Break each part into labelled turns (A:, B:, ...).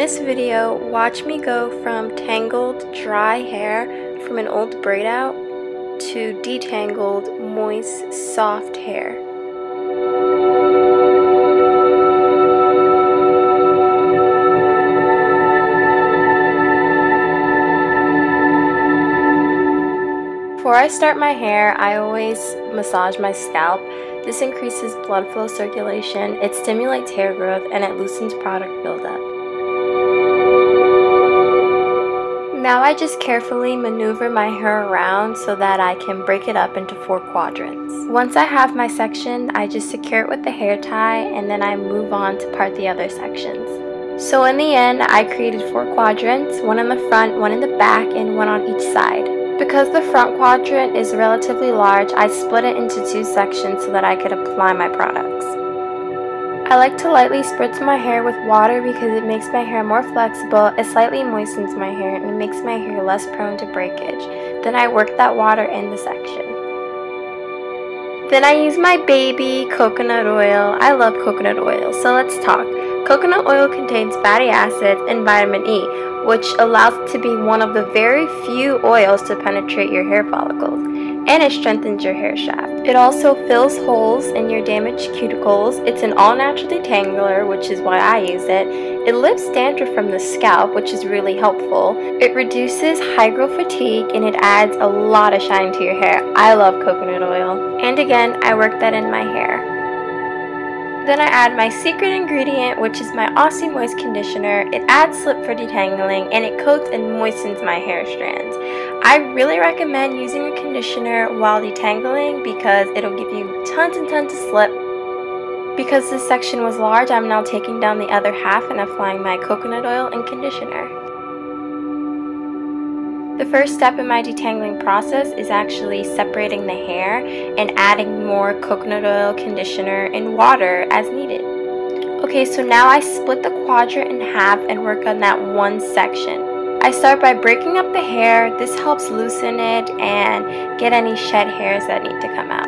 A: this video, watch me go from tangled, dry hair from an old braid out to detangled, moist, soft hair. Before I start my hair, I always massage my scalp. This increases blood flow circulation, it stimulates hair growth, and it loosens product buildup. Now I just carefully maneuver my hair around so that I can break it up into 4 quadrants. Once I have my section, I just secure it with the hair tie and then I move on to part the other sections. So in the end, I created 4 quadrants, one in the front, one in the back, and one on each side. Because the front quadrant is relatively large, I split it into 2 sections so that I could apply my products. I like to lightly spritz my hair with water because it makes my hair more flexible, it slightly moistens my hair, and it makes my hair less prone to breakage. Then I work that water in the section. Then I use my baby coconut oil. I love coconut oil, so let's talk. Coconut oil contains fatty acids and vitamin E, which allows it to be one of the very few oils to penetrate your hair follicles, and it strengthens your hair shaft. It also fills holes in your damaged cuticles. It's an all-natural detangler, which is why I use it. It lifts dandruff from the scalp, which is really helpful. It reduces hygro fatigue, and it adds a lot of shine to your hair. I love coconut oil. And again, I work that in my hair. Then I add my secret ingredient, which is my Aussie Moist Conditioner. It adds slip for detangling, and it coats and moistens my hair strands. I really recommend using a conditioner while detangling because it'll give you tons and tons of slip. Because this section was large, I'm now taking down the other half and applying my coconut oil and conditioner. The first step in my detangling process is actually separating the hair and adding more coconut oil, conditioner, and water as needed. Okay, so now I split the quadrant in half and work on that one section. I start by breaking up the hair. This helps loosen it and get any shed hairs that need to come out.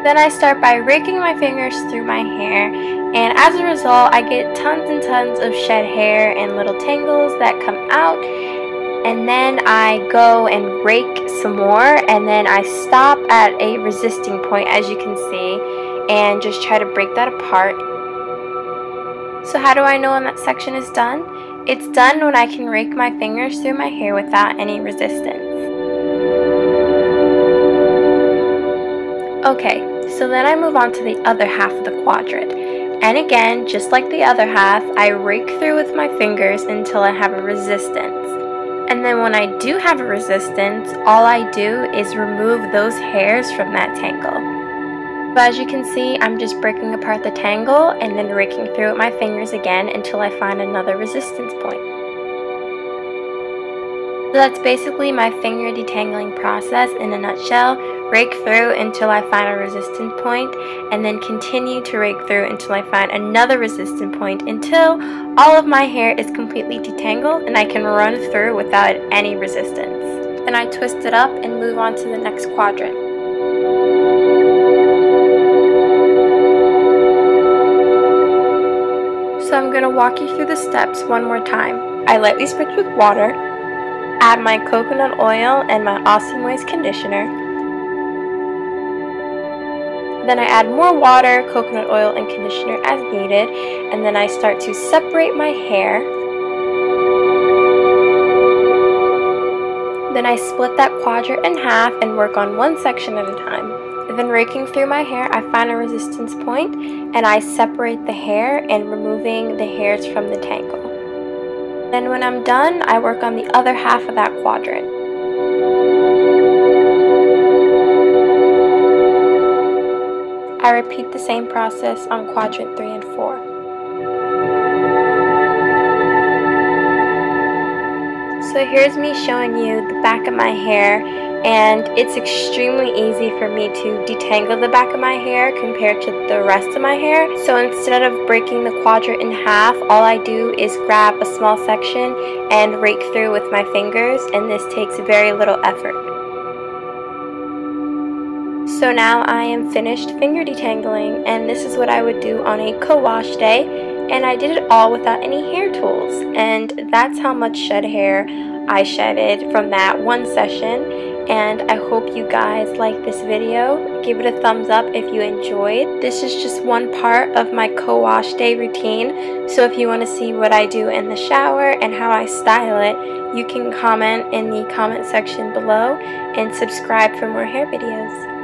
A: Then I start by raking my fingers through my hair, and as a result I get tons and tons of shed hair and little tangles that come out. And then I go and rake some more, and then I stop at a resisting point, as you can see, and just try to break that apart. So how do I know when that section is done? It's done when I can rake my fingers through my hair without any resistance. Okay, so then I move on to the other half of the quadrant. And again, just like the other half, I rake through with my fingers until I have a resistance. And then when I do have a resistance, all I do is remove those hairs from that tangle. But as you can see, I'm just breaking apart the tangle and then raking through with my fingers again until I find another resistance point. So that's basically my finger detangling process in a nutshell. Rake through until I find a resistance point, and then continue to rake through until I find another resistance point until all of my hair is completely detangled and I can run through without any resistance. Then I twist it up and move on to the next quadrant. So I'm going to walk you through the steps one more time. I lightly spritz with water, add my coconut oil and my Aussie Moist Conditioner. Then I add more water, coconut oil, and conditioner as needed, and then I start to separate my hair. Then I split that quadrant in half and work on one section at a time. Then raking through my hair, I find a resistance point, and I separate the hair and removing the hairs from the tangle. Then when I'm done, I work on the other half of that quadrant. I repeat the same process on quadrant 3 and 4. So here's me showing you the back of my hair, and it's extremely easy for me to detangle the back of my hair compared to the rest of my hair. So instead of breaking the quadrant in half, all I do is grab a small section and rake through with my fingers, and this takes very little effort. So now I am finished finger detangling, and this is what I would do on a co-wash day. And I did it all without any hair tools, and that's how much shed hair I shedded from that one session. And I hope you guys like this video. Give it a thumbs up if you enjoyed. This is just one part of my co-wash day routine, so if you want to see what I do in the shower and how I style it, you can comment in the comment section below and subscribe for more hair videos.